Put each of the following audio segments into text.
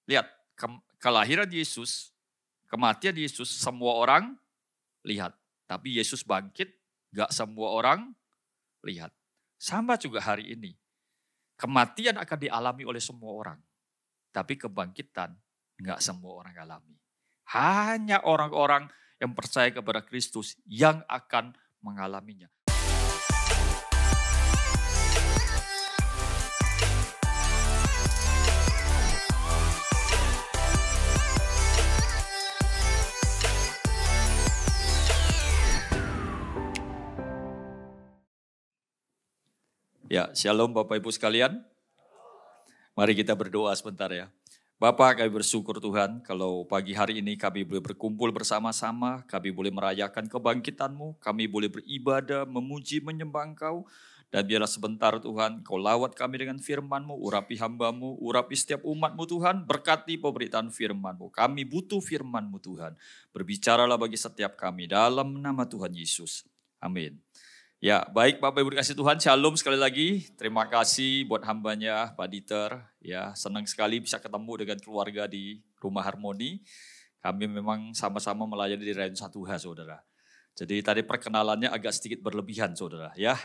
Lihat, kelahiran Yesus, kematian Yesus, semua orang lihat. Tapi Yesus bangkit, gak semua orang lihat. Sama juga hari ini. Kematian akan dialami oleh semua orang. Tapi kebangkitan gak semua orang alami. Hanya orang-orang yang percaya kepada Kristus yang akan mengalaminya. Ya, shalom Bapak Ibu sekalian. Mari kita berdoa sebentar ya. Bapak, kami bersyukur Tuhan kalau pagi hari ini kami boleh berkumpul bersama-sama, kami boleh merayakan kebangkitan-Mu, kami boleh beribadah, memuji, menyembah Engkau. Dan biarlah sebentar Tuhan, Kau lawat kami dengan firman-Mu, urapi hamba-Mu, urapi setiap umat-Mu Tuhan, berkati pemberitaan firman-Mu. Kami butuh firman-Mu Tuhan. Berbicaralah bagi setiap kami dalam nama Tuhan Yesus. Amin. Ya, baik Bapak Ibu dikasih Tuhan, shalom sekali lagi. Terima kasih buat hambanya Pak Dieter. Ya, senang sekali bisa ketemu dengan keluarga di Rumah Harmoni. Kami memang sama-sama melayani di Rayon 1H, Saudara. Jadi tadi perkenalannya agak sedikit berlebihan, Saudara, ya.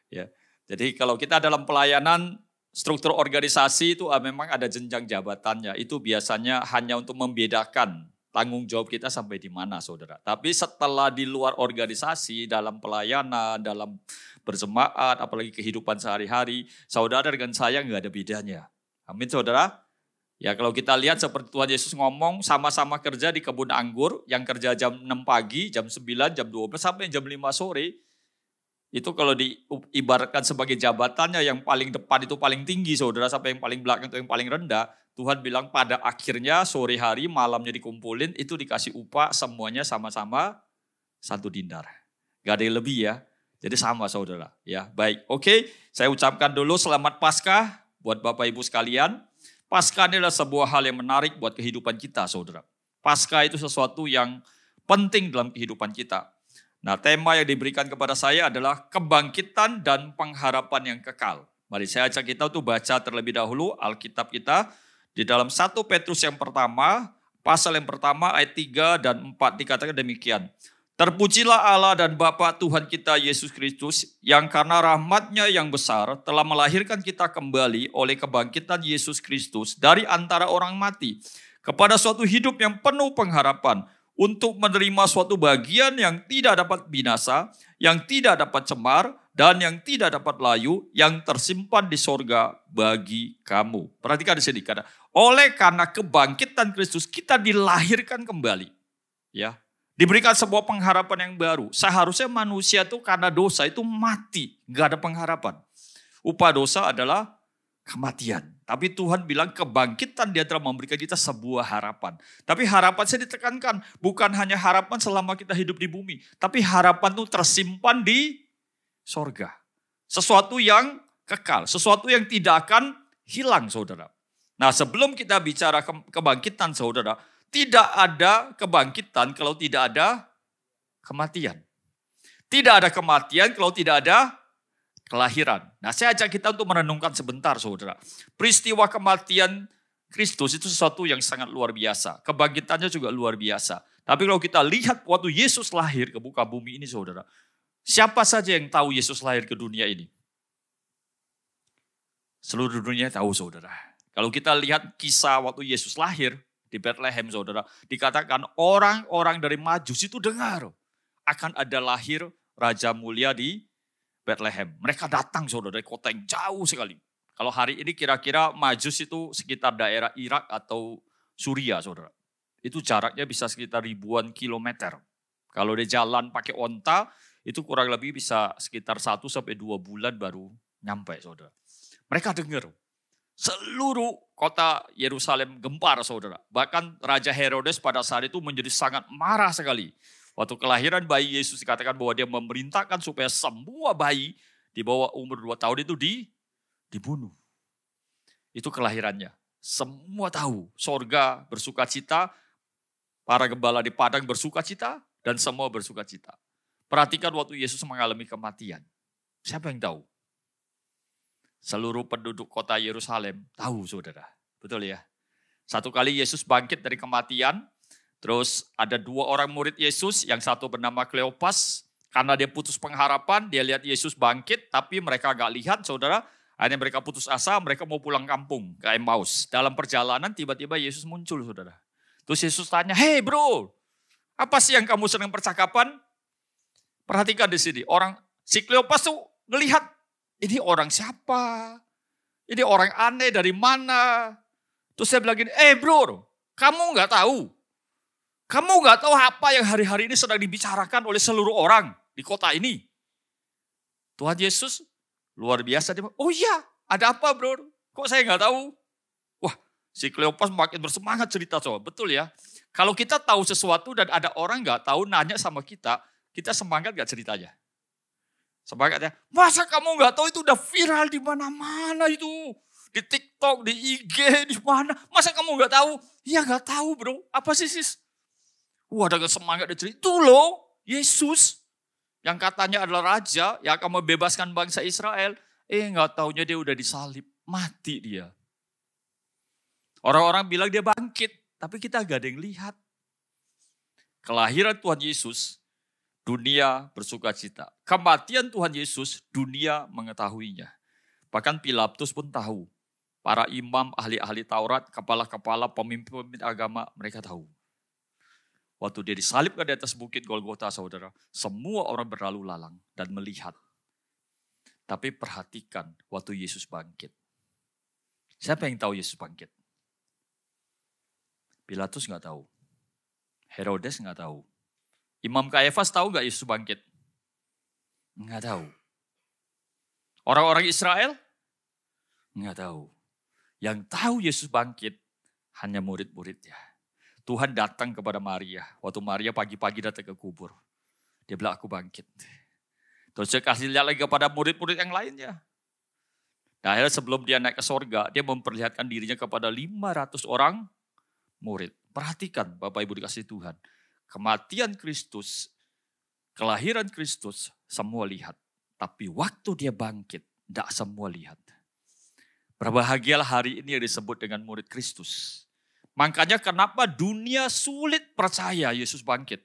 Ya. Jadi kalau kita dalam pelayanan, struktur organisasi itu memang ada jenjang jabatannya. Itu biasanya hanya untuk membedakan tanggung jawab kita sampai di mana, Saudara. Tapi setelah di luar organisasi, dalam pelayanan, dalam berjemaat, apalagi kehidupan sehari-hari, Saudara dengan saya nggak ada bedanya. Amin, Saudara. Ya, kalau kita lihat seperti Tuhan Yesus ngomong, sama-sama kerja di kebun anggur, yang kerja jam 6 pagi, jam 9, jam 12, sampai jam 5 sore, itu kalau diibaratkan sebagai jabatannya yang paling depan itu paling tinggi, Saudara, sampai yang paling belakang itu yang paling rendah. Tuhan bilang pada akhirnya sore hari malamnya dikumpulin itu dikasih upah semuanya sama-sama 1 dinar. Gak ada yang lebih ya. Jadi sama Saudara. Ya, baik. Oke, saya ucapkan dulu selamat Paskah buat Bapak Ibu sekalian. Paskah adalah sebuah hal yang menarik buat kehidupan kita, Saudara. Paskah itu sesuatu yang penting dalam kehidupan kita. Nah, tema yang diberikan kepada saya adalah kebangkitan dan pengharapan yang kekal. Mari saya ajak kita untuk baca terlebih dahulu Alkitab kita. Di dalam 1 Petrus yang pertama, pasal yang pertama ayat 3 dan 4 dikatakan demikian. Terpujilah Allah dan Bapa Tuhan kita Yesus Kristus yang karena rahmat-Nya yang besar telah melahirkan kita kembali oleh kebangkitan Yesus Kristus dari antara orang mati kepada suatu hidup yang penuh pengharapan untuk menerima suatu bagian yang tidak dapat binasa, yang tidak dapat cemar, dan yang tidak dapat layu, yang tersimpan di sorga bagi kamu. Perhatikan di sini, kata, oleh karena kebangkitan Kristus kita dilahirkan kembali. Ya, diberikan sebuah pengharapan yang baru. Seharusnya manusia itu karena dosa itu mati, gak ada pengharapan. Upah dosa adalah kematian. Tapi Tuhan bilang kebangkitan Dia telah memberikan kita sebuah harapan. Tapi harapan saya ditekankan, bukan hanya harapan selama kita hidup di bumi. Tapi harapan itu tersimpan di sorga. Sesuatu yang kekal, sesuatu yang tidak akan hilang, Saudara. Nah, sebelum kita bicara kebangkitan, Saudara, tidak ada kebangkitan kalau tidak ada kematian. Tidak ada kematian kalau tidak ada kelahiran. Nah, saya ajak kita untuk merenungkan sebentar, Saudara. Peristiwa kematian Kristus itu sesuatu yang sangat luar biasa. Kebangkitannya juga luar biasa. Tapi kalau kita lihat waktu Yesus lahir ke muka bumi ini, Saudara, siapa saja yang tahu Yesus lahir ke dunia ini? Seluruh dunia tahu, Saudara. Kalau kita lihat kisah waktu Yesus lahir di Bethlehem, Saudara, dikatakan orang-orang dari Majus itu dengar akan ada lahir Raja Mulia di Bethlehem. Mereka datang, Saudara, dari kota yang jauh sekali. Kalau hari ini kira-kira Majus itu sekitar daerah Irak atau Suriah, Saudara. Itu jaraknya bisa sekitar ribuan kilometer. Kalau dia jalan pakai onta, itu kurang lebih bisa sekitar 1-2 bulan baru nyampe, Saudara. Mereka dengar. Seluruh kota Yerusalem gempar, Saudara. Bahkan Raja Herodes pada saat itu menjadi sangat marah sekali. Waktu kelahiran bayi Yesus dikatakan bahwa dia memerintahkan supaya semua bayi di bawah umur 2 tahun itu dibunuh. Itu kelahirannya. Semua tahu, sorga bersuka cita, para gembala di padang bersuka cita, dan semua bersuka cita. Perhatikan waktu Yesus mengalami kematian. Siapa yang tahu? Seluruh penduduk kota Yerusalem tahu, Saudara. Betul ya? Satu kali Yesus bangkit dari kematian, terus ada 2 orang murid Yesus, yang satu bernama Kleopas, karena dia putus pengharapan, dia lihat Yesus bangkit, tapi mereka gak lihat, saudara. Akhirnya mereka putus asa, mereka mau pulang kampung ke Emmaus. Dalam perjalanan tiba-tiba Yesus muncul, saudara. Terus Yesus tanya, "Hey bro, apa sih yang kamu sedang percakapan?" Perhatikan di sini, si Kleopas tuh ngelihat, ini orang siapa? Ini orang aneh dari mana? Terus saya bilang gini, bro, kamu gak tahu? Kamu gak tahu apa yang hari-hari ini sedang dibicarakan oleh seluruh orang di kota ini? Tuhan Yesus luar biasa. Dia bilang, "Oh iya, ada apa bro? Kok saya gak tahu?" Wah, si Kleopas makin bersemangat cerita. Coba. Betul ya, kalau kita tahu sesuatu dan ada orang gak tahu nanya sama kita semangat gak ceritanya? Semangatnya, "Masa kamu gak tahu, itu udah viral di mana-mana itu. Di TikTok, di IG, di mana. Masa kamu gak tahu?" "Ya gak tahu bro, apa sih sis?" Wah, ada semangat dia cerita. Itu loh, Yesus yang katanya adalah raja yang akan membebaskan bangsa Israel. Gak taunya dia udah disalib, mati dia. Orang-orang bilang dia bangkit, tapi kita gak ada yang lihat. Kelahiran Tuhan Yesus, dunia bersuka cita. Kematian Tuhan Yesus, dunia mengetahuinya. Bahkan Pilatus pun tahu. Para imam, ahli-ahli Taurat, kepala-kepala, pemimpin-pemimpin agama, mereka tahu. Waktu dia disalibkan di atas bukit Golgota, saudara, semua orang berlalu lalang dan melihat. Tapi perhatikan waktu Yesus bangkit. Siapa yang tahu Yesus bangkit? Pilatus nggak tahu. Herodes nggak tahu. Imam Kayafas tahu nggak Yesus bangkit? Nggak tahu. Orang-orang Israel? Nggak tahu. Yang tahu Yesus bangkit hanya murid-muridnya. Tuhan datang kepada Maria. Waktu Maria pagi-pagi datang ke kubur. Dia bilang, "Aku bangkit." Terus dia kasih lihat lagi kepada murid-murid yang lainnya. Nah, akhirnya sebelum dia naik ke sorga, dia memperlihatkan dirinya kepada 500 orang murid. Perhatikan Bapak Ibu dikasih Tuhan. Kematian Kristus, kelahiran Kristus, semua lihat. Tapi waktu dia bangkit, tidak semua lihat. Berbahagialah hari ini yang disebut dengan murid Kristus. Makanya kenapa dunia sulit percaya Yesus bangkit.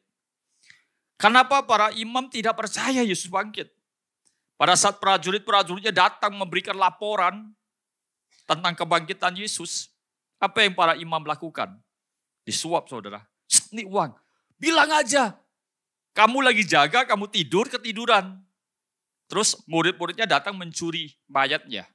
Kenapa para imam tidak percaya Yesus bangkit. Pada saat prajurit-prajuritnya datang memberikan laporan tentang kebangkitan Yesus, apa yang para imam lakukan? Disuap saudara. Ini uang. Bilang aja, kamu lagi jaga, kamu tidur, ketiduran. Terus murid-muridnya datang mencuri mayatnya.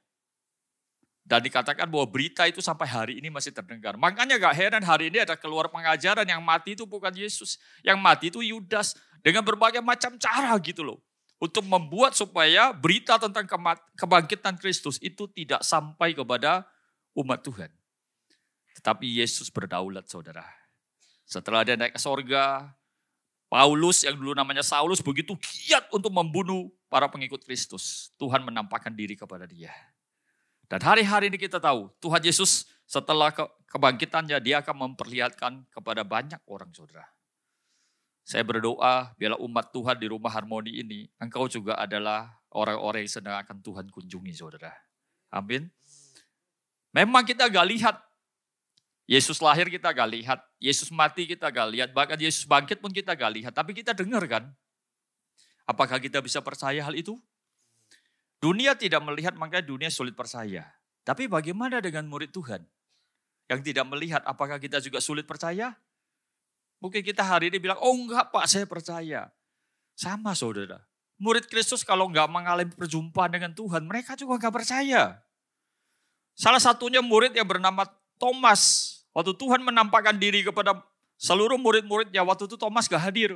Dan dikatakan bahwa berita itu sampai hari ini masih terdengar. Makanya gak heran hari ini ada keluar pengajaran yang mati itu bukan Yesus. Yang mati itu Yudas. Dengan berbagai macam cara gitu loh. Untuk membuat supaya berita tentang kebangkitan Kristus itu tidak sampai kepada umat Tuhan. Tetapi Yesus berdaulat saudara. Setelah dia naik ke sorga, Paulus yang dulu namanya Saulus begitu giat untuk membunuh para pengikut Kristus. Tuhan menampakkan diri kepada dia. Dan hari-hari ini kita tahu Tuhan Yesus setelah kebangkitannya dia akan memperlihatkan kepada banyak orang saudara. Saya berdoa biarlah umat Tuhan di rumah harmoni ini engkau juga adalah orang-orang yang sedang akan Tuhan kunjungi saudara. Amin. Memang kita gak lihat. Yesus lahir kita gak lihat. Yesus mati kita gak lihat. Bahkan Yesus bangkit pun kita gak lihat. Tapi kita dengar kan. Apakah kita bisa percaya hal itu? Dunia tidak melihat, makanya dunia sulit percaya. Tapi bagaimana dengan murid Tuhan? Yang tidak melihat, apakah kita juga sulit percaya? Mungkin kita hari ini bilang, "Oh enggak Pak, saya percaya." Sama saudara. Murid Kristus kalau enggak mengalami perjumpaan dengan Tuhan, mereka juga enggak percaya. Salah satunya murid yang bernama Thomas. Waktu Tuhan menampakkan diri kepada seluruh murid-muridnya, waktu itu Thomas enggak hadir.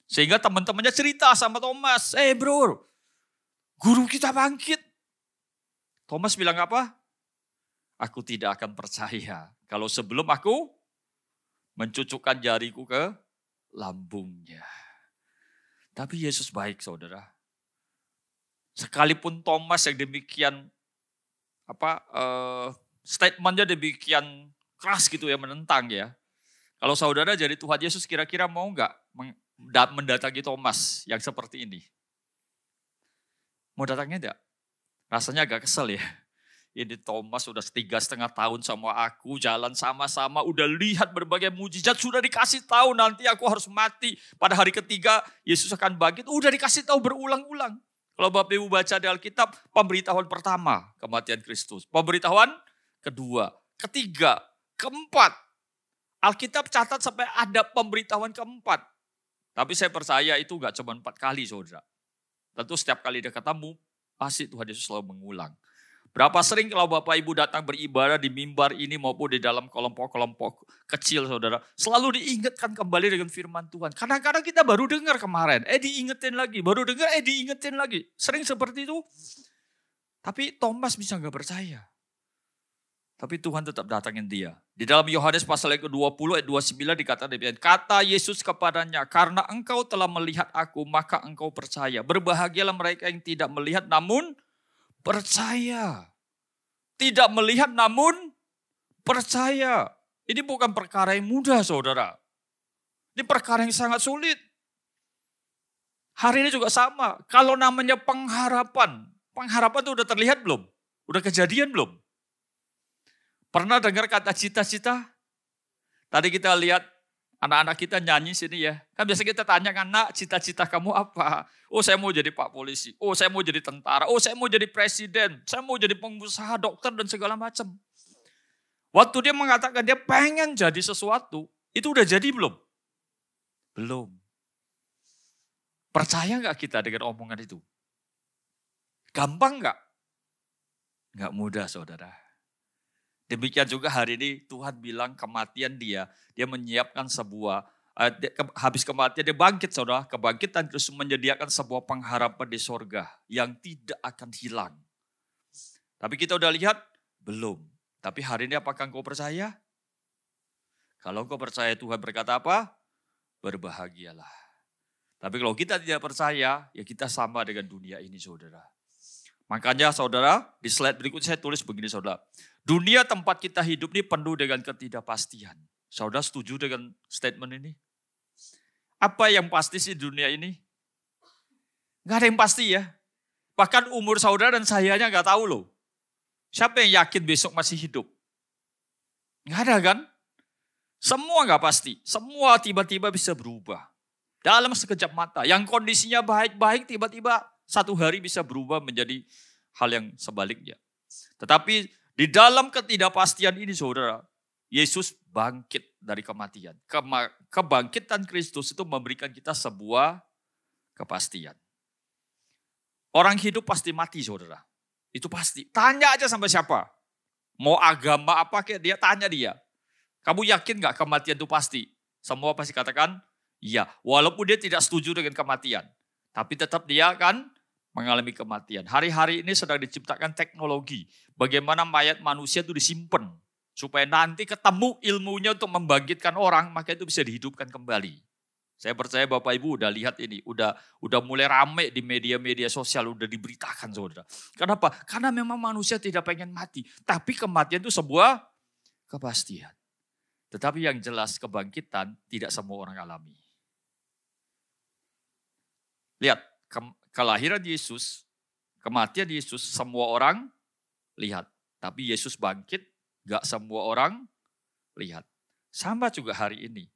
Sehingga teman-temannya cerita sama Thomas, bro, guru kita bangkit. Thomas bilang apa? "Aku tidak akan percaya kalau sebelum aku mencucukkan jariku ke lambungnya." Tapi Yesus baik saudara. Sekalipun Thomas yang demikian statementnya demikian keras gitu ya, menentang ya. Kalau saudara jadi Tuhan Yesus kira-kira mau nggak mendatangi Thomas yang seperti ini? Mau datangnya enggak? Rasanya agak kesel ya. Ini Thomas sudah 3,5 tahun sama aku, jalan sama-sama, udah lihat berbagai mujizat, sudah dikasih tahu nanti aku harus mati. Pada hari ketiga Yesus akan bangkit, udah dikasih tahu berulang-ulang. Kalau Bapak Ibu baca di Alkitab, pemberitahuan pertama kematian Kristus. Pemberitahuan kedua, ketiga, keempat. Alkitab catat sampai ada pemberitahuan keempat. Tapi saya percaya itu gak cuma 4 kali saudara. Tentu setiap kali dia ketemu, pasti Tuhan Yesus selalu mengulang. Berapa sering kalau Bapak Ibu datang beribadah di mimbar ini maupun di dalam kelompok-kelompok kecil saudara. Selalu diingatkan kembali dengan firman Tuhan. Kadang-kadang kita baru dengar kemarin, diingetin lagi. Baru dengar, diingetin lagi. Sering seperti itu. Tapi Thomas bisa gak percaya. Tapi Tuhan tetap datangin dia. Di dalam Yohanes pasal yang ke-20 ayat 29 dikatakan demikian. Kata Yesus kepadanya, karena engkau telah melihat aku, maka engkau percaya. Berbahagialah mereka yang tidak melihat namun percaya. Tidak melihat namun percaya. Ini bukan perkara yang mudah saudara. Ini perkara yang sangat sulit. Hari ini juga sama. Kalau namanya pengharapan. Pengharapan itu udah terlihat belum? Udah kejadian belum? Pernah dengar kata cita-cita? Tadi kita lihat anak-anak kita nyanyi sini ya. Kan biasa kita tanya kan, nak cita-cita kamu apa? Oh saya mau jadi pak polisi. Oh saya mau jadi tentara. Oh saya mau jadi presiden. Saya mau jadi pengusaha, dokter dan segala macam. Waktu dia mengatakan dia pengen jadi sesuatu, itu udah jadi belum? Belum. Percaya gak kita dengan omongan itu? Gampang gak? Gak mudah saudara. Demikian juga hari ini Tuhan bilang kematian dia menyiapkan sebuah, habis kematian dia bangkit saudara. Kebangkitan Kristus menyediakan sebuah pengharapan di sorga yang tidak akan hilang. Tapi kita udah lihat? Belum. Tapi hari ini apakah engkau percaya? Kalau engkau percaya Tuhan berkata apa? Berbahagialah. Tapi kalau kita tidak percaya, ya kita sama dengan dunia ini saudara. Makanya saudara, di slide berikutnya saya tulis begini saudara. Dunia tempat kita hidup ini penuh dengan ketidakpastian. Saudara setuju dengan statement ini? Apa yang pasti sih dunia ini? Gak ada yang pasti ya. Bahkan umur saudara dan sayanya gak tahu loh. Siapa yang yakin besok masih hidup? Gak ada kan? Semua gak pasti. Semua tiba-tiba bisa berubah. Dalam sekejap mata. Yang kondisinya baik-baik tiba-tiba satu hari bisa berubah menjadi hal yang sebaliknya. Tetapi di dalam ketidakpastian ini saudara, Yesus bangkit dari kematian. Kebangkitan Kristus itu memberikan kita sebuah kepastian. Orang hidup pasti mati saudara. Itu pasti. Tanya aja sama siapa. Mau agama apa kayak dia, tanya dia. Kamu yakin gak kematian itu pasti? Semua pasti katakan, iya. Walaupun dia tidak setuju dengan kematian. Tapi tetap dia kan mengalami kematian. Hari-hari ini sedang diciptakan teknologi. Bagaimana mayat manusia itu disimpan. Supaya nanti ketemu ilmunya untuk membangkitkan orang, maka itu bisa dihidupkan kembali. Saya percaya Bapak Ibu udah lihat ini. Udah mulai rame di media-media sosial, udah diberitakan saudara. Kenapa? Karena memang manusia tidak pengen mati. Tapi kematian itu sebuah kepastian. Tetapi yang jelas kebangkitan tidak semua orang alami. Lihat. Kelahiran Yesus, kematian Yesus, semua orang lihat. Tapi Yesus bangkit, gak semua orang lihat. Sama juga hari ini.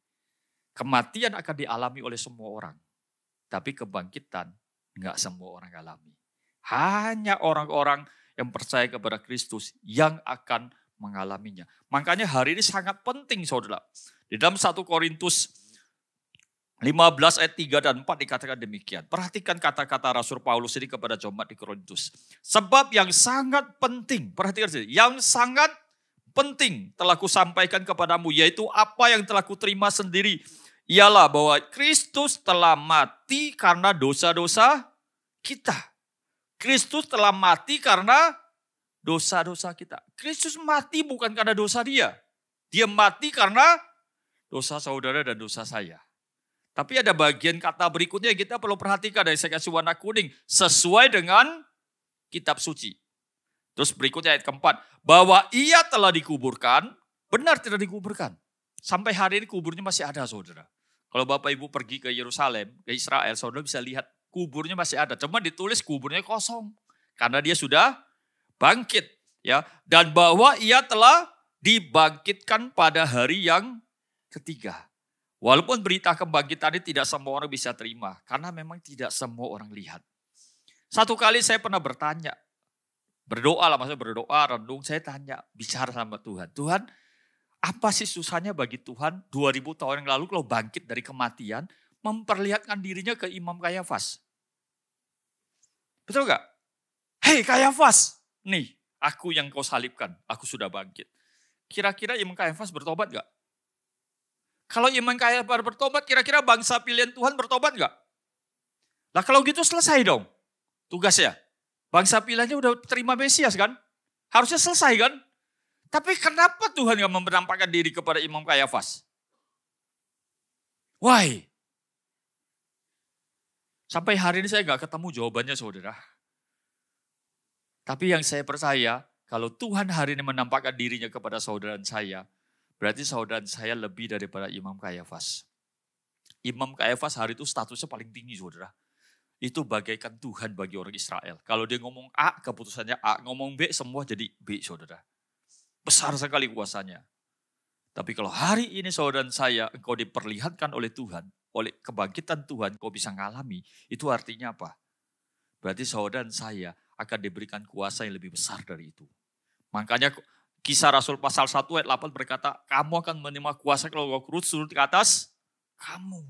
Kematian akan dialami oleh semua orang. Tapi kebangkitan gak semua orang alami. Hanya orang-orang yang percaya kepada Kristus yang akan mengalaminya. Makanya hari ini sangat penting saudara. Di dalam 1 Korintus 15 ayat 3 dan 4 dikatakan demikian. Perhatikan kata-kata Rasul Paulus ini kepada jemaat di Korintus. Sebab yang sangat penting, perhatikan sini, yang sangat penting telah kusampaikan kepadamu, yaitu apa yang telah kuterima sendiri. Ialah bahwa Kristus telah mati karena dosa-dosa kita. Kristus telah mati karena dosa-dosa kita. Kristus mati bukan karena dosa dia. Dia mati karena dosa saudara dan dosa saya. Tapi ada bagian kata berikutnya yang kita perlu perhatikan dari saya kasih warna kuning. Sesuai dengan kitab suci. Terus berikutnya ayat keempat. Bahwa ia telah dikuburkan, benar tidak dikuburkan. Sampai hari ini kuburnya masih ada saudara. Kalau Bapak Ibu pergi ke Yerusalem, ke Israel, saudara bisa lihat kuburnya masih ada. Cuma ditulis kuburnya kosong. Karena dia sudah bangkit. Ya, dan bahwa ia telah dibangkitkan pada hari yang ketiga. Walaupun berita kebangkitan ini tidak semua orang bisa terima, karena memang tidak semua orang lihat. Satu kali saya pernah bertanya, berdoa lah, maksudnya berdoa, renung, saya tanya, bicara sama Tuhan. Tuhan, apa sih susahnya bagi Tuhan 2000 tahun yang lalu kalau bangkit dari kematian, memperlihatkan dirinya ke Imam Kayafas? Betul gak? Hei Kayafas, nih aku yang kau salibkan, aku sudah bangkit. Kira-kira Imam Kayafas bertobat gak? Kalau Imam Kayafas bertobat, kira-kira bangsa pilihan Tuhan bertobat gak? Lah kalau gitu selesai dong tugasnya. Bangsa pilihannya udah terima Mesias kan? Harusnya selesai kan? Tapi kenapa Tuhan gak menampakkan diri kepada Imam Kayafas? Why? Sampai hari ini saya gak ketemu jawabannya saudara. Tapi yang saya percaya, kalau Tuhan hari ini menampakkan dirinya kepada saudara saya, berarti saudara saya lebih daripada Imam Kayafas. Imam Kayafas hari itu statusnya paling tinggi saudara. Itu bagaikan Tuhan bagi orang Israel. Kalau dia ngomong A, keputusannya A. Ngomong B, semua jadi B saudara. Besar sekali kuasanya. Tapi kalau hari ini saudara saya, engkau diperlihatkan oleh Tuhan, oleh kebangkitan Tuhan, kau bisa ngalami. Itu artinya apa? Berarti saudara saya akan diberikan kuasa yang lebih besar dari itu. Makanya Kisah Rasul pasal 1 ayat 8 berkata, kamu akan menerima kuasa kalau Roh Kudus turun ke atas kamu.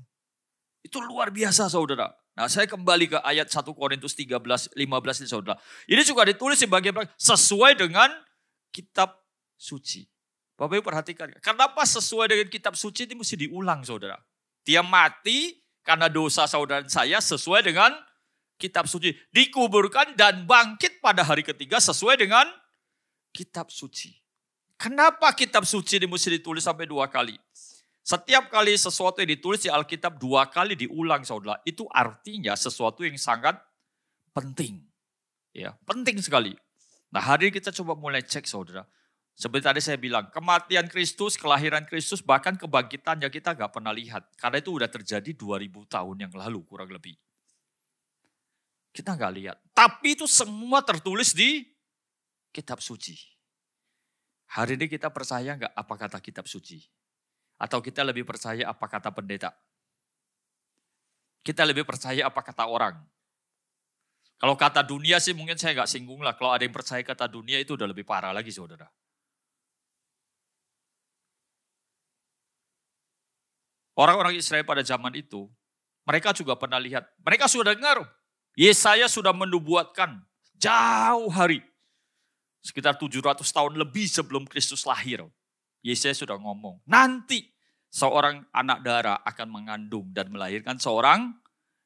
Itu luar biasa saudara. Nah saya kembali ke ayat 1 Korintus 13, 15 ini saudara. Ini juga ditulis di bagian sesuai dengan kitab suci. Bapak Ibu perhatikan, kenapa sesuai dengan kitab suci ini mesti diulang saudara. Dia mati karena dosa saudara saya sesuai dengan kitab suci. Dikuburkan dan bangkit pada hari ketiga sesuai dengan kitab suci. Kenapa kitab suci ini mesti ditulis sampai 2 kali? Setiap kali sesuatu yang ditulis di Alkitab 2 kali diulang saudara. Itu artinya sesuatu yang sangat penting. Ya, penting sekali. Nah hari ini kita coba mulai cek saudara. Seperti tadi saya bilang, kematian Kristus, kelahiran Kristus, bahkan kebangkitannya kita gak pernah lihat. Karena itu udah terjadi 2000 tahun yang lalu kurang lebih. Kita gak lihat. Tapi itu semua tertulis di kitab suci. Hari ini kita percaya gak apa kata kitab suci? Atau kita lebih percaya apa kata pendeta? Kita lebih percaya apa kata orang? Kalau kata dunia sih mungkin saya gak singgung lah. Kalau ada yang percaya kata dunia itu udah lebih parah lagi saudara. Orang-orang Israel pada zaman itu, mereka juga pernah lihat, mereka sudah dengar, Yesaya sudah menubuatkan jauh hari, sekitar 700 tahun lebih sebelum Kristus lahir. Yesaya sudah ngomong, nanti seorang anak darah akan mengandung dan melahirkan seorang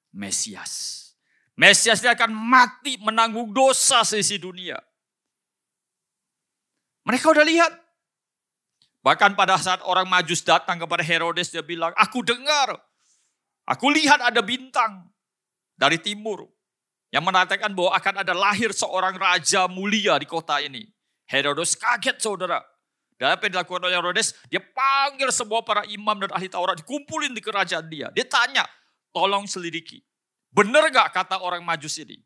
Mesias. Mesias dia akan mati menanggung dosa seisi dunia. Mereka udah lihat. Bahkan pada saat orang Majus datang kepada Herodes, dia bilang, aku dengar, aku lihat ada bintang dari timur yang menandakan bahwa akan ada lahir seorang raja mulia di kota ini. Herodes kaget saudara. Dan apa yang dilakukan oleh Herodes, dia panggil semua para imam dan ahli Taurat, dikumpulin di kerajaan dia. Dia tanya, tolong selidiki, benar gak kata orang Majus ini?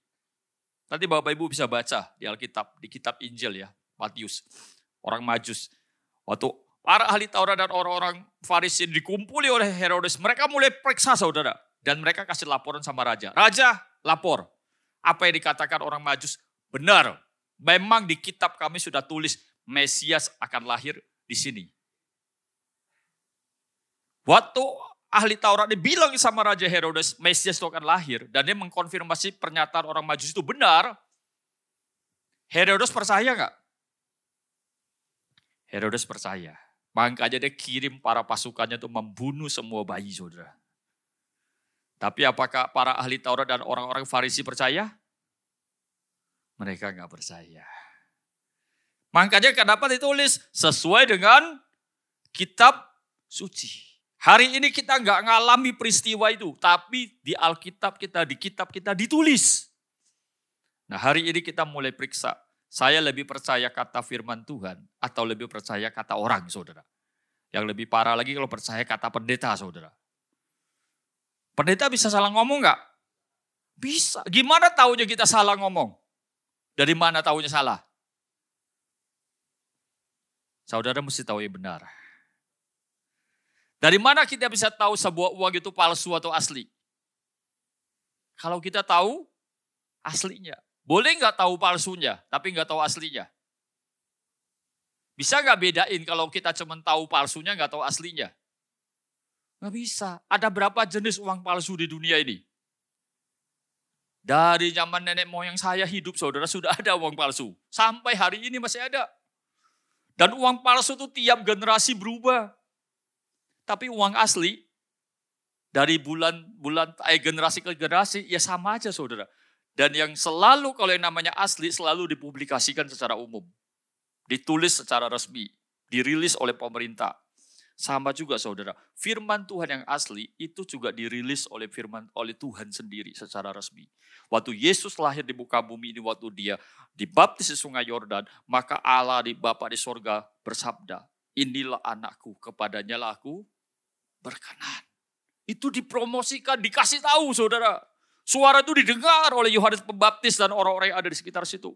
Nanti Bapak Ibu bisa baca di Alkitab, di kitab Injil ya, Matius. Orang Majus. Waktu para ahli Taurat dan orang-orang Farisi dikumpuli oleh Herodes, mereka mulai periksa saudara. Dan mereka kasih laporan sama raja. Raja, lapor. Apa yang dikatakan orang Majus benar. Memang di kitab kami sudah tulis Mesias akan lahir di sini. Waktu ahli Taurat ini bilang sama Raja Herodes, Mesias itu akan lahir. Dan dia mengkonfirmasi pernyataan orang Majus itu benar. Herodes percaya gak? Herodes percaya. Makanya dia kirim para pasukannya untuk membunuh semua bayi saudara. Tapi apakah para ahli Taurat dan orang-orang Farisi percaya? Mereka gak percaya. Makanya kenapa ditulis sesuai dengan kitab suci. Hari ini kita gak ngalami peristiwa itu. Tapi di Alkitab kita, di kitab kita ditulis. Nah hari ini kita mulai periksa. Saya lebih percaya kata firman Tuhan atau lebih percaya kata orang, saudara. Yang lebih parah lagi kalau percaya kata pendeta, saudara. Pendeta bisa salah ngomong nggak? Bisa. Gimana taunya kita salah ngomong? Dari mana taunya salah? Saudara mesti tahu yang benar. Dari mana kita bisa tahu sebuah uang itu palsu atau asli? Kalau kita tahu aslinya. Boleh nggak tahu palsunya, tapi nggak tahu aslinya? Bisa nggak bedain kalau kita cuma tahu palsunya, nggak tahu aslinya? Nggak bisa. Ada berapa jenis uang palsu di dunia ini? Dari zaman nenek moyang saya hidup, saudara, sudah ada uang palsu. Sampai hari ini masih ada. Dan uang palsu itu tiap generasi berubah. Tapi uang asli, dari generasi ke generasi, ya sama aja, saudara. Dan yang selalu, kalau yang namanya asli, selalu dipublikasikan secara umum. Ditulis secara resmi. Dirilis oleh pemerintah. Sama juga, saudara. Firman Tuhan yang asli, itu juga dirilis oleh Tuhan sendiri secara resmi. Waktu Yesus lahir di muka bumi ini, waktu dia dibaptis di sungai Yordan, maka Allah Bapa di sorga bersabda, inilah anakku, kepadanya lah aku berkenan. Itu dipromosikan, dikasih tahu, saudara. Suara itu didengar oleh Yohanes Pembaptis dan orang-orang yang ada di sekitar situ.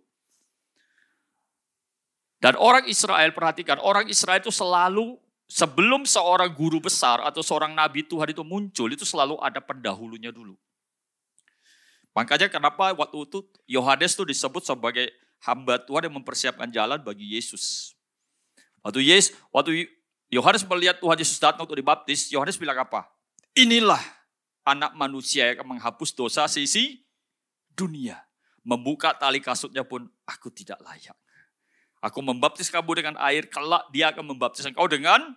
Dan orang Israel, perhatikan, orang Israel itu selalu, sebelum seorang guru besar atau seorang nabi Tuhan itu muncul, itu selalu ada pendahulunya dulu. Makanya kenapa waktu itu Yohanes itu disebut sebagai hamba Tuhan yang mempersiapkan jalan bagi Yesus. Waktu Yohanes melihat Tuhan Yesus datang untuk dibaptis, Yohanes bilang apa? Inilah anak manusia yang akan menghapus dosa sisi dunia. Membuka tali kasutnya pun aku tidak layak. Aku membaptis kamu dengan air, kelak dia akan membaptis engkau dengan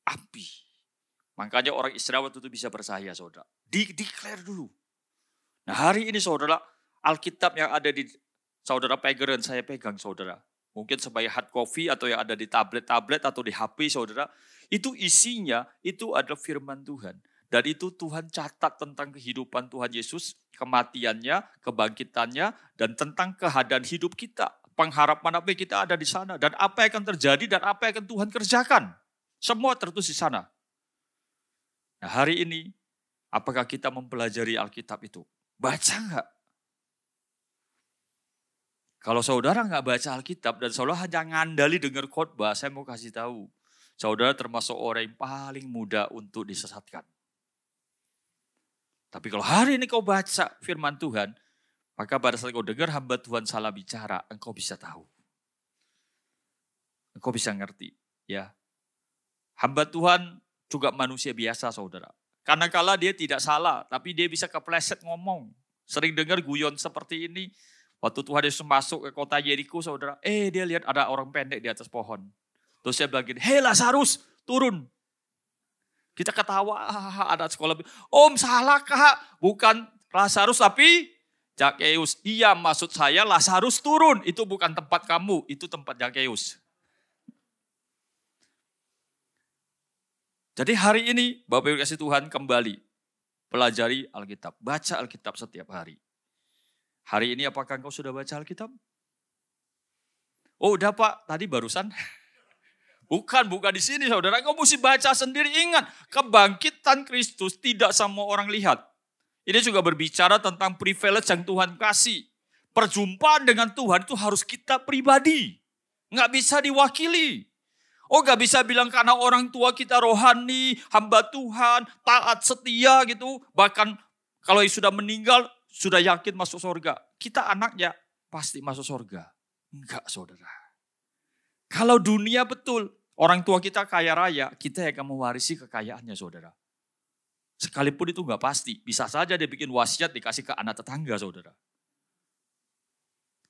api. Makanya orang Israel waktu itu bisa percaya, saudara. Declare dulu. Nah hari ini, saudara, Alkitab yang ada di saudara pegang dan saya pegang, saudara. Mungkin sebagai hard copy atau yang ada di tablet atau di HP, saudara. Itu isinya, itu adalah firman Tuhan. Dan itu Tuhan catat tentang kehidupan Tuhan Yesus, kematiannya, kebangkitannya, dan tentang keadaan hidup kita. Pengharapan apa kita ada di sana. Dan apa yang akan terjadi dan apa yang akan Tuhan kerjakan. Semua tertulis di sana. Nah hari ini, apakah kita mempelajari Alkitab itu? Baca enggak? Kalau saudara enggak baca Alkitab dan saudara hanya ngandali dengar khotbah, saya mau kasih tahu. Saudara termasuk orang yang paling mudah untuk disesatkan. Tapi kalau hari ini kau baca firman Tuhan, maka pada saat kau dengar hamba Tuhan salah bicara, engkau bisa tahu. Engkau bisa ngerti. Ya. Hamba Tuhan juga manusia biasa, saudara. Karena kala dia tidak salah, tapi dia bisa kepleset ngomong. Sering dengar guyon seperti ini. Waktu Tuhan Yesus masuk ke kota Yeriko, saudara. Dia lihat ada orang pendek di atas pohon. Terus dia bilang gini, hei Lazarus, turun. Kita ketawa, ada sekolah. Om salah kak, bukan Lazarus tapi Zakeus. Iya maksud saya Lazarus turun, itu bukan tempat kamu, itu tempat Zakeus. Jadi hari ini Bapak Ibu kasih Tuhan kembali pelajari Alkitab. Baca Alkitab setiap hari. Hari ini apakah engkau sudah baca Alkitab? Oh udah Pak, tadi barusan. Bukan di sini saudara. Engkau mesti baca sendiri. Ingat, kebangkitan Kristus tidak semua orang lihat. Ini juga berbicara tentang privilege yang Tuhan kasih. Perjumpaan dengan Tuhan itu harus kita pribadi. Nggak bisa diwakili. Nggak bisa bilang karena orang tua kita rohani, hamba Tuhan, taat, setia gitu. Bahkan kalau sudah meninggal, sudah yakin masuk surga. Kita anaknya pasti masuk surga. Enggak saudara. Kalau dunia betul, orang tua kita kaya raya, kita yang akan mewarisi kekayaannya saudara. Sekalipun itu enggak pasti. Bisa saja dia bikin wasiat dikasih ke anak tetangga saudara.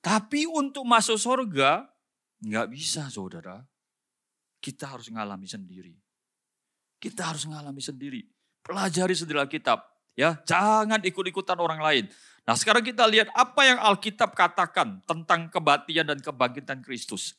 Tapi untuk masuk surga, enggak bisa saudara. Kita harus ngalami sendiri. Kita harus ngalami sendiri. Pelajari sendiri Alkitab. Ya, jangan ikut-ikutan orang lain. Nah sekarang kita lihat apa yang Alkitab katakan tentang kematian dan kebangkitan Kristus.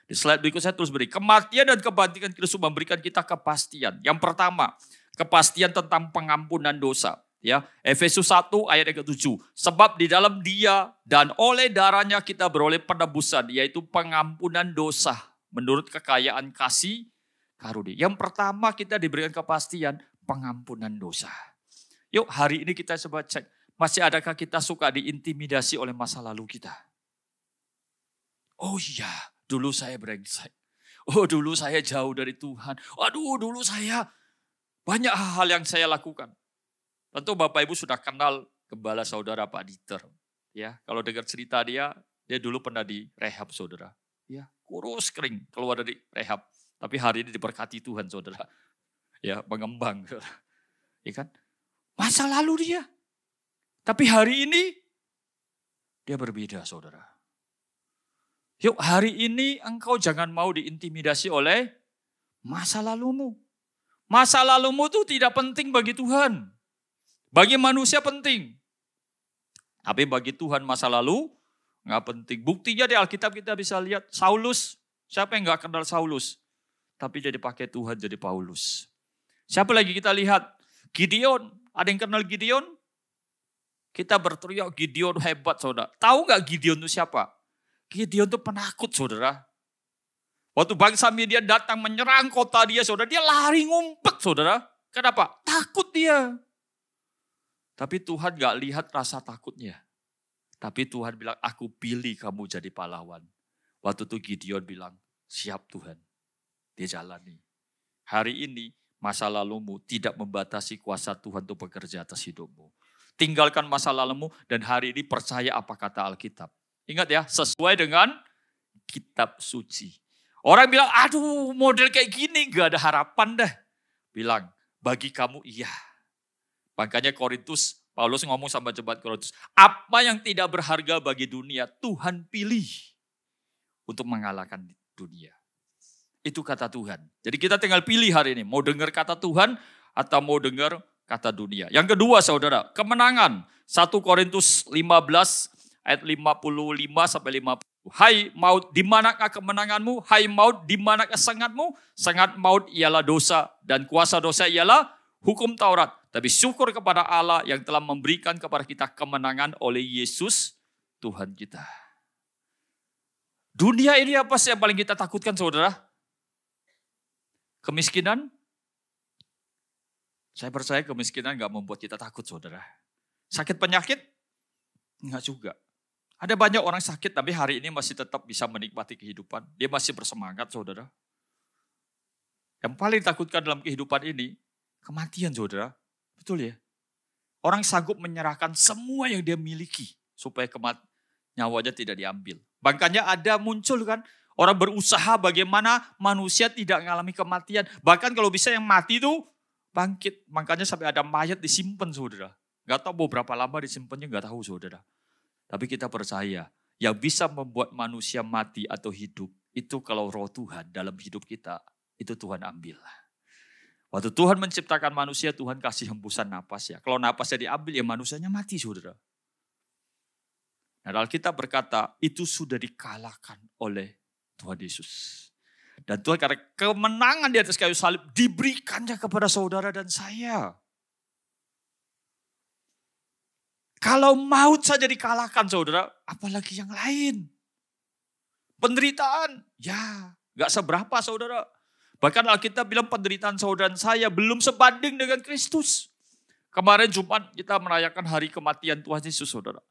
Di slide berikut saya tulis beri. Kematian dan kebangkitan Kristus memberikan kita kepastian. Yang pertama, kepastian tentang pengampunan dosa. Ya, Efesus 1 ayat yang ke-7. Sebab di dalam Dia dan oleh darahnya kita beroleh penebusan, yaitu pengampunan dosa menurut kekayaan kasih karunia. Yang pertama kita diberikan kepastian pengampunan dosa. Yuk hari ini kita coba cek, masih adakah kita suka diintimidasi oleh masa lalu kita? Oh iya, dulu saya brengsek. Oh dulu saya jauh dari Tuhan. Waduh dulu saya banyak hal yang saya lakukan. Tentu Bapak Ibu sudah kenal gembala saudara Pak Dieter. Ya, kalau dengar cerita dia dulu pernah di rehab saudara. Ya, kurus kering keluar dari rehab. Tapi hari ini diberkati Tuhan saudara. Ya, mengembang. Ya kan? Masa lalu dia. Tapi hari ini dia berbeda saudara. Yuk hari ini engkau jangan mau diintimidasi oleh masa lalumu. Masa lalumu itu tidak penting bagi Tuhan. Bagi manusia penting. Tapi bagi Tuhan masa lalu nggak penting. Buktinya di Alkitab kita bisa lihat Saulus. Siapa yang nggak kenal Saulus? Tapi jadi pakai Tuhan jadi Paulus. Siapa lagi kita lihat? Gideon. Ada yang kenal Gideon? Kita berteriak Gideon hebat saudara. Tahu nggak Gideon itu siapa? Gideon itu penakut saudara. Waktu bangsa Midian datang menyerang kota dia saudara. Dia lari ngumpet saudara. Kenapa? Takut dia. Tapi Tuhan gak lihat rasa takutnya. Tapi Tuhan bilang, aku pilih kamu jadi pahlawan. Waktu itu Gideon bilang, siap Tuhan. Dia jalani. Hari ini masa lalumu tidak membatasi kuasa Tuhan untuk bekerja atas hidupmu. Tinggalkan masa lalumu dan hari ini percaya apa kata Alkitab. Ingat ya, sesuai dengan kitab suci. Orang bilang, aduh model kayak gini gak ada harapan dah. Bilang, bagi kamu iya. Makanya Paulus ngomong sama jemaat Korintus, apa yang tidak berharga bagi dunia, Tuhan pilih untuk mengalahkan dunia. Itu kata Tuhan. Jadi kita tinggal pilih hari ini, mau dengar kata Tuhan atau mau dengar kata dunia. Yang kedua saudara, kemenangan. 1 Korintus 15 ayat 55 sampai 50. Hai maut, di manakah kemenanganmu? Hai maut, di manakah sengatmu? Sengat maut ialah dosa dan kuasa dosa ialah hukum Taurat. Tapi syukur kepada Allah yang telah memberikan kepada kita kemenangan oleh Yesus Tuhan kita. Dunia ini apa sih yang paling kita takutkan saudara? Kemiskinan? Saya percaya kemiskinan gak membuat kita takut saudara. Sakit penyakit? Enggak juga. Ada banyak orang sakit tapi hari ini masih tetap bisa menikmati kehidupan. Dia masih bersemangat saudara. Yang paling takutkan dalam kehidupan ini, kematian saudara. Betul ya? Orang sanggup menyerahkan semua yang dia miliki supaya nyawanya tidak diambil. Makanya ada muncul kan orang berusaha bagaimana manusia tidak mengalami kematian. Bahkan kalau bisa yang mati itu bangkit. Makanya sampai ada mayat disimpan saudara. Gak tahu beberapa lama disimpannya gak tahu saudara. Tapi kita percaya yang bisa membuat manusia mati atau hidup itu kalau roh Tuhan dalam hidup kita itu Tuhan ambil. Waktu Tuhan menciptakan manusia, Tuhan kasih hembusan napas ya. Kalau napasnya diambil ya manusianya mati saudara. Nah Alkitab berkata itu sudah dikalahkan oleh Tuhan Yesus. Dan Tuhan karena kemenangan di atas kayu salib diberikannya kepada saudara dan saya. Kalau maut saja dikalahkan saudara, apalagi yang lain. Penderitaan, ya gak seberapa saudara. Bahkan Alkitab bilang penderitaan saudara dan saya belum sebanding dengan Kristus. Kemarin Jumat kita merayakan hari kematian Tuhan Yesus saudara.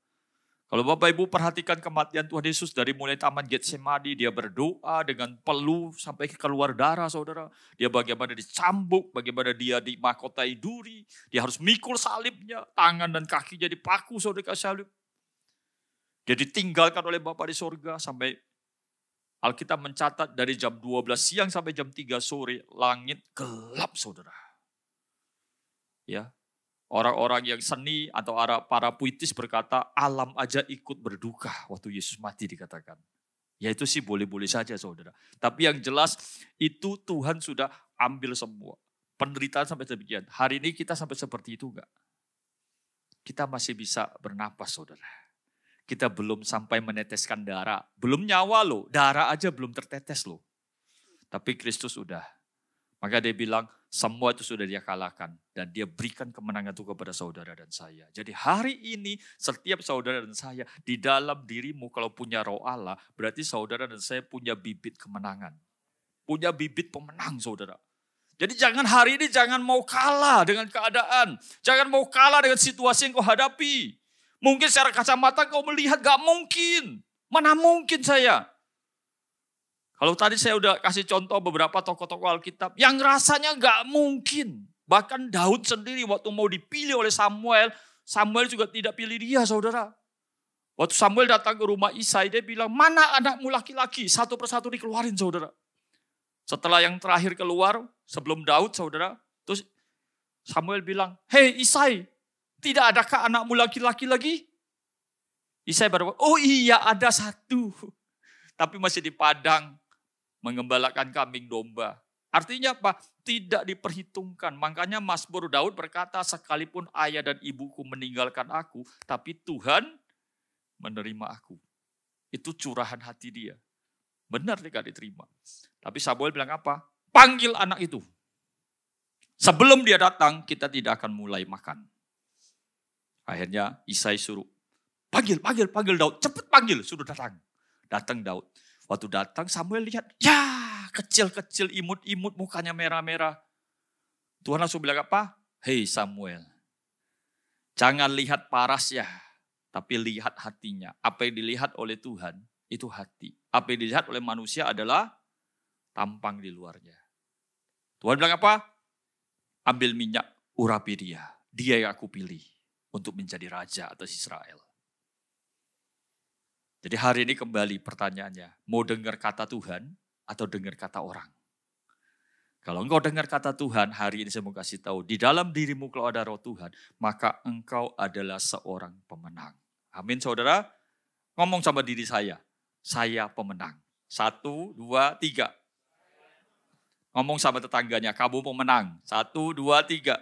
Kalau Bapak Ibu perhatikan kematian Tuhan Yesus dari mulai Taman Getsemani, dia berdoa dengan peluh sampai keluar darah saudara. Dia bagaimana dicambuk, bagaimana dia dimahkotai duri. Dia harus mikul salibnya, tangan dan kakinya dipaku saudara salib. Dia ditinggalkan oleh Bapa di sorga sampai Alkitab mencatat dari jam 12 siang sampai jam 3 sore langit gelap saudara. Ya. Orang-orang yang seni atau para puitis berkata alam aja ikut berduka waktu Yesus mati dikatakan. Ya itu sih boleh-boleh saja saudara. Tapi yang jelas itu Tuhan sudah ambil semua. Penderitaan sampai demikian. Hari ini kita sampai seperti itu enggak? Kita masih bisa bernapas saudara. Kita belum sampai meneteskan darah. Belum nyawa loh. Darah aja belum tertetes loh. Tapi Kristus sudah. Maka dia bilang semua itu sudah dia kalahkan. Dan dia berikan kemenangan itu kepada saudara dan saya. Jadi hari ini setiap saudara dan saya di dalam dirimu kalau punya roh Allah. Berarti saudara dan saya punya bibit kemenangan. Punya bibit pemenang saudara. Jadi jangan hari ini jangan mau kalah dengan keadaan. Jangan mau kalah dengan situasi yang kau hadapi. Mungkin secara kacamata kau melihat gak mungkin. Mana mungkin saya. Kalau tadi saya udah kasih contoh beberapa tokoh-tokoh Alkitab yang rasanya nggak mungkin. Bahkan Daud sendiri waktu mau dipilih oleh Samuel, Samuel juga tidak pilih dia, saudara. Waktu Samuel datang ke rumah Isai, dia bilang, mana anakmu laki-laki? Satu persatu dikeluarin, saudara. Setelah yang terakhir keluar, sebelum Daud, saudara, terus Samuel bilang, hei Isai, tidak adakah anakmu laki-laki lagi? Isai baru, oh iya ada satu. Tapi masih di padang, mengembalakan kambing domba. Artinya apa? Tidak diperhitungkan. Makanya Mazmur Daud berkata, sekalipun ayah dan ibuku meninggalkan aku, tapi Tuhan menerima aku. Itu curahan hati dia. Benar dia gak diterima. Tapi Samuel bilang apa? Panggil anak itu. Sebelum dia datang, kita tidak akan mulai makan. Akhirnya Isai suruh, panggil Daud. Cepat panggil, suruh datang. Datang Daud. Waktu datang Samuel lihat, ya kecil-kecil imut-imut mukanya merah-merah. Tuhan langsung bilang apa? Hei Samuel, jangan lihat parasnya, tapi lihat hatinya. Apa yang dilihat oleh Tuhan, itu hati. Apa yang dilihat oleh manusia adalah tampang di luarnya. Tuhan bilang apa? Ambil minyak, urapi dia. Dia yang aku pilih untuk menjadi raja atas Israel. Jadi hari ini kembali pertanyaannya, mau dengar kata Tuhan atau dengar kata orang? Kalau engkau dengar kata Tuhan, hari ini saya mau kasih tahu, di dalam dirimu kalau ada roh Tuhan, maka engkau adalah seorang pemenang. Amin saudara, ngomong sama diri saya pemenang. 1, 2, 3. Ngomong sama tetangganya, kamu pemenang. 1, 2, 3.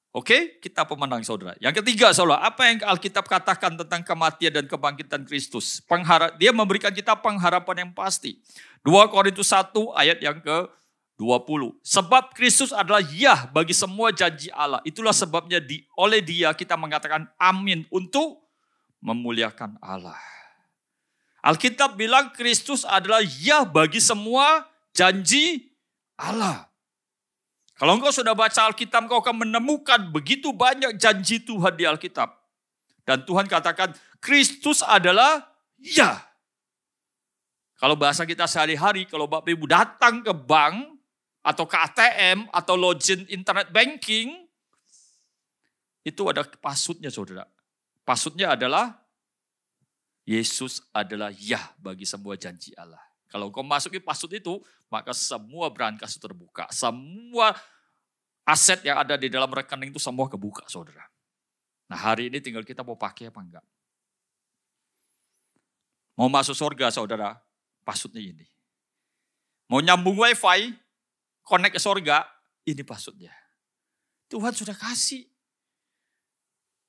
Oke, kita pemenang saudara. Yang ketiga saudara, apa yang Alkitab katakan tentang kematian dan kebangkitan Kristus? Dia memberikan kita pengharapan yang pasti. 2 Korintus 1 ayat yang ke-20. Sebab Kristus adalah ya bagi semua janji Allah. Itulah sebabnya oleh dia kita mengatakan amin untuk memuliakan Allah. Alkitab bilang Kristus adalah ya bagi semua janji Allah. Kalau engkau sudah baca Alkitab, engkau akan menemukan begitu banyak janji Tuhan di Alkitab. Dan Tuhan katakan, Kristus adalah ya. Kalau bahasa kita sehari-hari, kalau Bapak Ibu datang ke bank, atau ke ATM, atau login internet banking, itu ada passwordnya saudara. Passwordnya adalah, Yesus adalah ya bagi semua janji Allah. Kalau kau masuki password itu, maka semua brankas terbuka. Semua aset yang ada di dalam rekening itu semua kebuka, saudara. Nah hari ini tinggal kita mau pakai apa enggak. Mau masuk surga, saudara, passwordnya ini. Mau nyambung wifi, connect ke surga, ini passwordnya. Tuhan sudah kasih.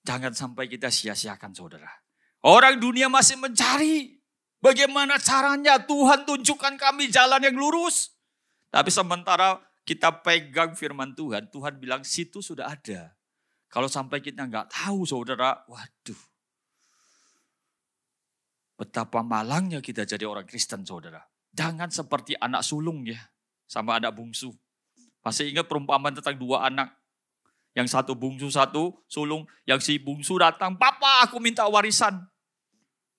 Jangan sampai kita sia-siakan, saudara. Orang dunia masih mencari. Bagaimana caranya Tuhan tunjukkan kami jalan yang lurus. Tapi sementara kita pegang firman Tuhan, Tuhan bilang situ sudah ada. Kalau sampai kita nggak tahu saudara, waduh. Betapa malangnya kita jadi orang Kristen saudara. Jangan seperti anak sulung ya, sama anak bungsu. Masih ingat perumpamaan tentang 2 anak. Yang satu bungsu, satu sulung. Yang si bungsu datang, papa aku minta warisan.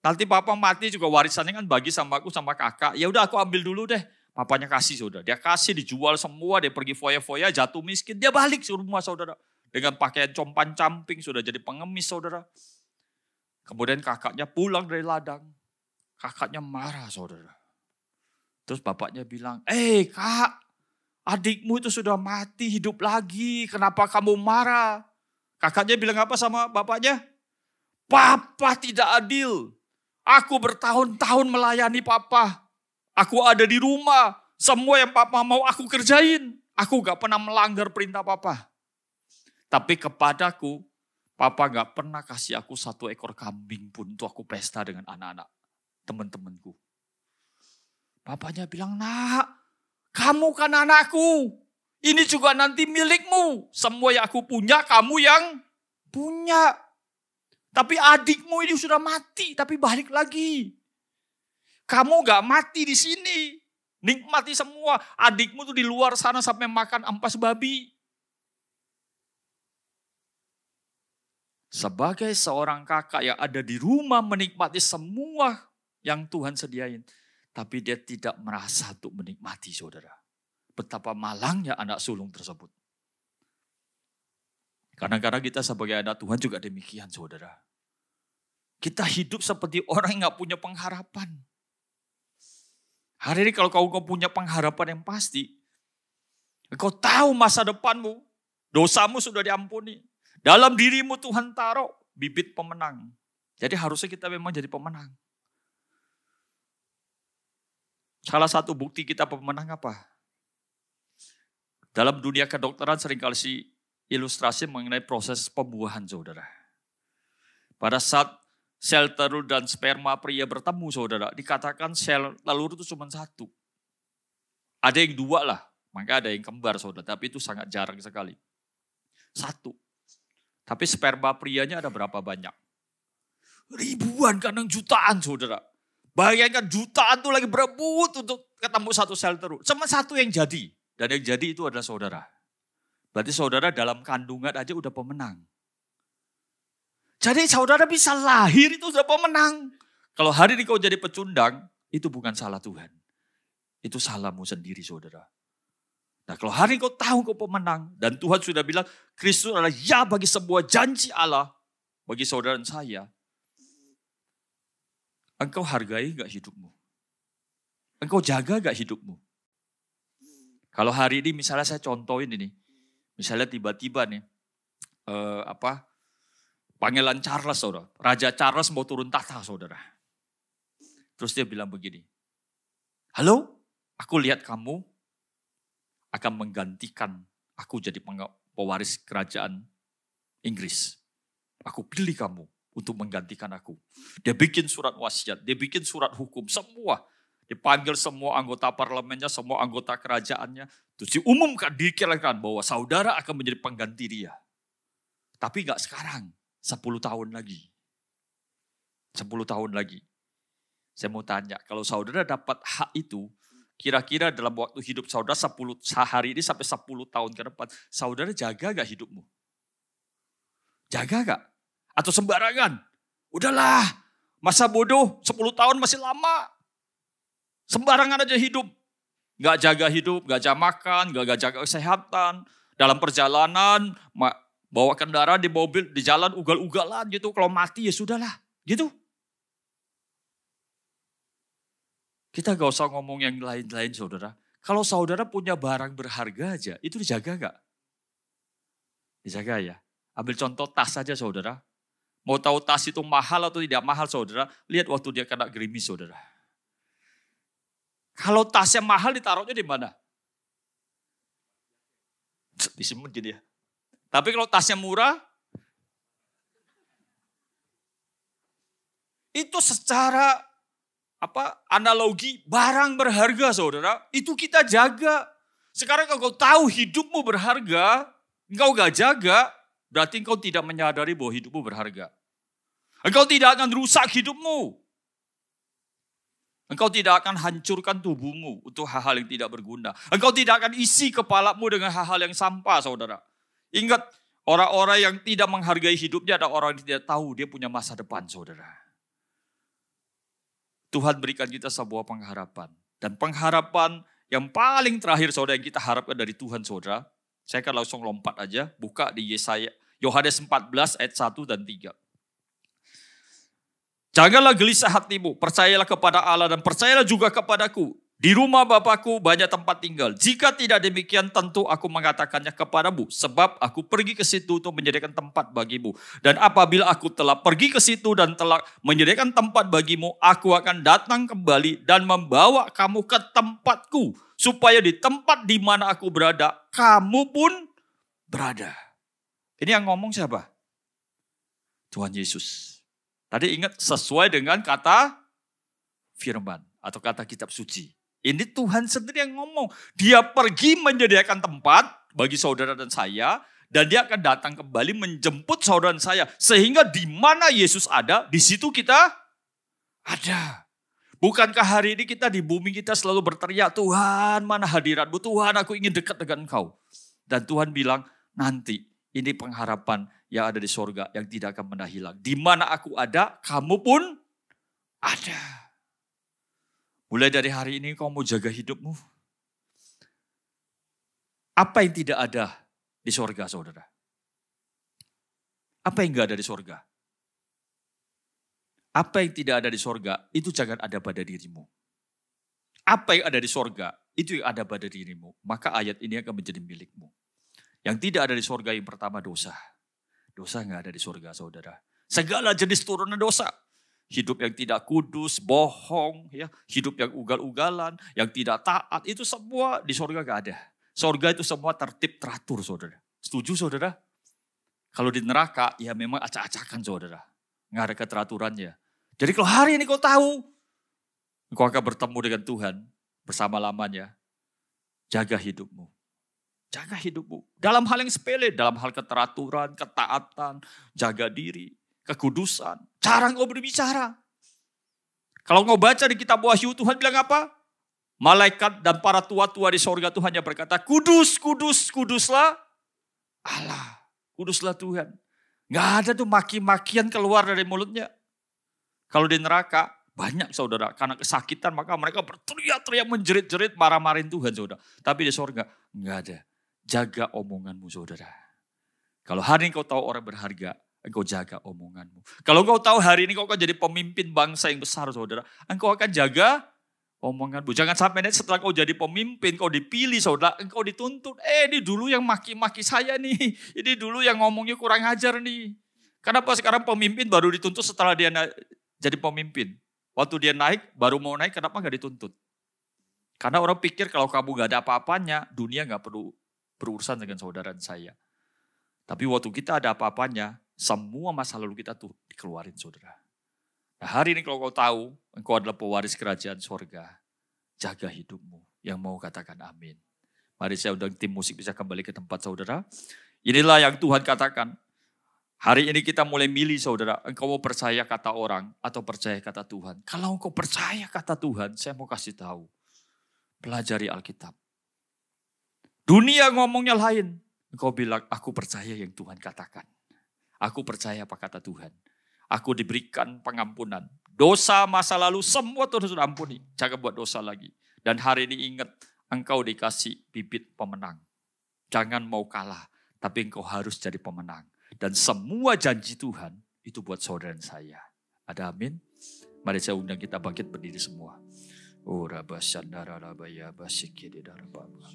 Nanti papa mati juga warisannya kan bagi sama aku sama kakak. Ya udah aku ambil dulu deh. Papanya kasih saudara. Dia kasih dijual semua. Dia pergi foya-foya jatuh miskin. Dia balik ke rumah saudara. Dengan pakaian compan-camping sudah jadi pengemis saudara. Kemudian kakaknya pulang dari ladang. Kakaknya marah saudara. Terus bapaknya bilang, kak, adikmu itu sudah mati hidup lagi. Kenapa kamu marah? Kakaknya bilang apa sama bapaknya? Papa tidak adil. Aku bertahun-tahun melayani papa. Aku ada di rumah. Semua yang papa mau aku kerjain. Aku gak pernah melanggar perintah papa. Tapi kepadaku, papa gak pernah kasih aku 1 ekor kambing pun untuk aku pesta dengan anak-anak teman-temanku. Papanya bilang, nak, kamu kan anakku. Ini juga nanti milikmu. Semua yang aku punya, kamu yang punya. Tapi adikmu ini sudah mati, tapi balik lagi. Kamu gak mati di sini. Nikmati semua. Adikmu tuh di luar sana sampai makan ampas babi. Sebagai seorang kakak yang ada di rumah menikmati semua yang Tuhan sediain. Tapi dia tidak merasa untuk menikmati, saudara. Betapa malangnya anak sulung tersebut. Kadang-kadang kita sebagai anak Tuhan juga demikian, saudara. Kita hidup seperti orang yang gak punya pengharapan. Hari ini kalau kau punya pengharapan yang pasti, engkau tahu masa depanmu, dosamu sudah diampuni. Dalam dirimu Tuhan taruh bibit pemenang. Jadi harusnya kita memang jadi pemenang. Salah satu bukti kita pemenang apa? Dalam dunia kedokteran seringkali ilustrasi mengenai proses pembuahan, saudara. Pada saat sel telur dan sperma pria bertemu, saudara, dikatakan sel telur itu cuma satu. Ada yang dua lah, maka ada yang kembar, saudara. Tapi itu sangat jarang sekali. Satu. Tapi sperma prianya ada berapa banyak? Ribuan, kadang jutaan, saudara. Bayangkan jutaan itu lagi berebut untuk ketemu satu sel telur. Cuma satu yang jadi. Dan yang jadi itu adalah saudara. Berarti saudara dalam kandungan aja udah pemenang. Jadi saudara bisa lahir itu sudah pemenang. Kalau hari ini kau jadi pecundang, itu bukan salah Tuhan. Itu salahmu sendiri, saudara. Nah, kalau hari ini kau tahu kau pemenang. Dan Tuhan sudah bilang, Kristus adalah ya bagi sebuah janji Allah. Bagi saudara dan saya. Engkau hargai gak hidupmu? Engkau jaga gak hidupmu? Kalau hari ini misalnya saya contohin ini. Misalnya tiba-tiba nih. Pangeran Charles, saudara. Raja Charles mau turun tahta, saudara. Terus dia bilang begini. Halo, aku lihat kamu akan menggantikan aku jadi pewaris kerajaan Inggris. Aku pilih kamu untuk menggantikan aku. Dia bikin surat wasiat, dia bikin surat hukum, semua. Dipanggil semua anggota parlemennya, semua anggota kerajaannya. Terus diumumkan, dikirakan bahwa saudara akan menjadi pengganti dia. Tapi gak sekarang, 10 tahun lagi. 10 tahun lagi. Saya mau tanya, kalau saudara dapat hak itu, kira-kira dalam waktu hidup saudara 10 hari ini sampai 10 tahun ke depan, saudara jaga gak hidupmu? Jaga gak? Atau sembarangan? Udahlah, masa bodoh 10 tahun masih lama. Sembarangan aja hidup. Gak jaga hidup, gak jaga makan, gak jaga kesehatan. Dalam perjalanan, bawa kendaraan di mobil, di jalan ugal-ugalan gitu. Kalau mati ya sudahlah, gitu. Kita gak usah ngomong yang lain-lain, saudara. Kalau saudara punya barang berharga aja, itu dijaga gak? Dijaga ya. Ambil contoh tas saja, saudara. Mau tahu tas itu mahal atau tidak mahal, saudara? Lihat waktu dia kena gerimis, saudara. Kalau tasnya mahal ditaruhnya di mana? Disimpan gini ya. Tapi kalau tasnya murah, itu secara analogi barang berharga, saudara. Itu kita jaga. Sekarang kalau kau tahu hidupmu berharga, engkau gak jaga, berarti engkau tidak menyadari bahwa hidupmu berharga. Engkau tidak akan rusak hidupmu. Engkau tidak akan hancurkan tubuhmu untuk hal-hal yang tidak berguna. Engkau tidak akan isi kepalamu dengan hal-hal yang sampah, saudara. Ingat, orang-orang yang tidak menghargai hidupnya adalah orang yang tidak tahu dia punya masa depan, saudara. Tuhan berikan kita sebuah pengharapan. Dan pengharapan yang paling terakhir, saudara, yang kita harapkan dari Tuhan, saudara. Saya akan langsung lompat aja, buka di Yohanes 14 ayat 1 dan 3. Janganlah gelisah hatimu, percayalah kepada Allah dan percayalah juga kepadaku. Di rumah Bapakku banyak tempat tinggal. Jika tidak demikian tentu aku mengatakannya kepadamu. Sebab aku pergi ke situ untuk menyediakan tempat bagimu. Dan apabila aku telah pergi ke situ dan telah menyediakan tempat bagimu, aku akan datang kembali dan membawa kamu ke tempatku. Supaya di tempat di mana aku berada, kamu pun berada. Ini yang ngomong siapa? Tuhan Yesus. Tadi ingat sesuai dengan kata firman atau kata kitab suci. Ini Tuhan sendiri yang ngomong. Dia pergi menyediakan tempat bagi saudara dan saya. Dan dia akan datang kembali menjemput saudara dan saya. Sehingga di mana Yesus ada, di situ kita ada. Bukankah hari ini kita di bumi kita selalu berteriak, Tuhan mana hadiratmu, Tuhan aku ingin dekat dengan engkau. Dan Tuhan bilang, nanti ini pengharapan yang ada di sorga yang tidak akan pernah hilang. Di mana aku ada, kamu pun ada. Mulai dari hari ini kau mau jaga hidupmu. Apa yang tidak ada di sorga, saudara? Apa yang enggak ada di sorga? Apa yang tidak ada di sorga, itu jangan ada pada dirimu. Apa yang ada di sorga, itu yang ada pada dirimu. Maka ayat ini akan menjadi milikmu. Yang tidak ada di sorga yang pertama dosa. Dosa enggak ada di sorga, saudara. Segala jenis turunan dosa. Hidup yang tidak kudus, bohong, ya, hidup yang ugal-ugalan, yang tidak taat, itu semua di sorga enggak ada. Sorga itu semua tertib teratur, saudara. Setuju, saudara? Kalau di neraka, ya memang acak-acakan, saudara. Enggak ada keteraturannya. Jadi kalau hari ini kau tahu, engkau akan bertemu dengan Tuhan bersama lamanya. Jaga hidupmu. Jaga hidupmu. Dalam hal yang sepele, dalam hal keteraturan, ketaatan, jaga diri, kekudusan. Cara engkau berbicara. Kalau engkau baca di kitab Wahyu, Tuhan bilang apa? Malaikat dan para tua-tua di sorga Tuhan hanya berkata, kudus, kudus, kuduslah Allah. Kuduslah Tuhan. Nggak ada tuh maki-makian keluar dari mulutnya. Kalau di neraka, banyak saudara. Karena kesakitan, maka mereka berteriak-teriak, menjerit-jerit, marah-marahin Tuhan, saudara. Tapi di sorga, nggak ada. Jaga omonganmu, saudara. Kalau hari ini kau tahu orang berharga, engkau jaga omonganmu. Kalau engkau tahu hari ini kau akan jadi pemimpin bangsa yang besar, saudara. Engkau akan jaga omonganmu. Jangan sampai nanti setelah kau jadi pemimpin, kau dipilih, saudara, engkau dituntut. Ini dulu yang maki-maki saya nih. Ini dulu yang ngomongnya kurang ajar nih. Kenapa sekarang pemimpin baru dituntut setelah dia jadi pemimpin? Waktu dia naik, baru mau naik, kenapa gak dituntut? Karena orang pikir kalau kamu gak ada apa-apanya, dunia gak perlu berurusan dengan saudara dan saya. Tapi waktu kita ada apa-apanya, semua masa lalu kita tuh dikeluarin, saudara. Nah, hari ini kalau kau tahu, engkau adalah pewaris kerajaan sorga. Jaga hidupmu. Yang mau katakan amin. Mari saya undang tim musik bisa kembali ke tempat saudara. Inilah yang Tuhan katakan. Hari ini kita mulai milih saudara. Engkau mau percaya kata orang atau percaya kata Tuhan. Kalau engkau percaya kata Tuhan, saya mau kasih tahu. Pelajari Alkitab. Dunia ngomongnya lain. Engkau bilang, aku percaya yang Tuhan katakan. Aku percaya apa kata Tuhan. Aku diberikan pengampunan. Dosa masa lalu semua Tuhan sudah ampuni. Jangan buat dosa lagi. Dan hari ini ingat, engkau dikasih bibit pemenang. Jangan mau kalah, tapi engkau harus jadi pemenang. Dan semua janji Tuhan itu buat saudara dan saya. Ada amin? Mari saya undang kita bangkit berdiri semua. Oh, Rabba Sandara Rabba Ya Basikiri Darababa.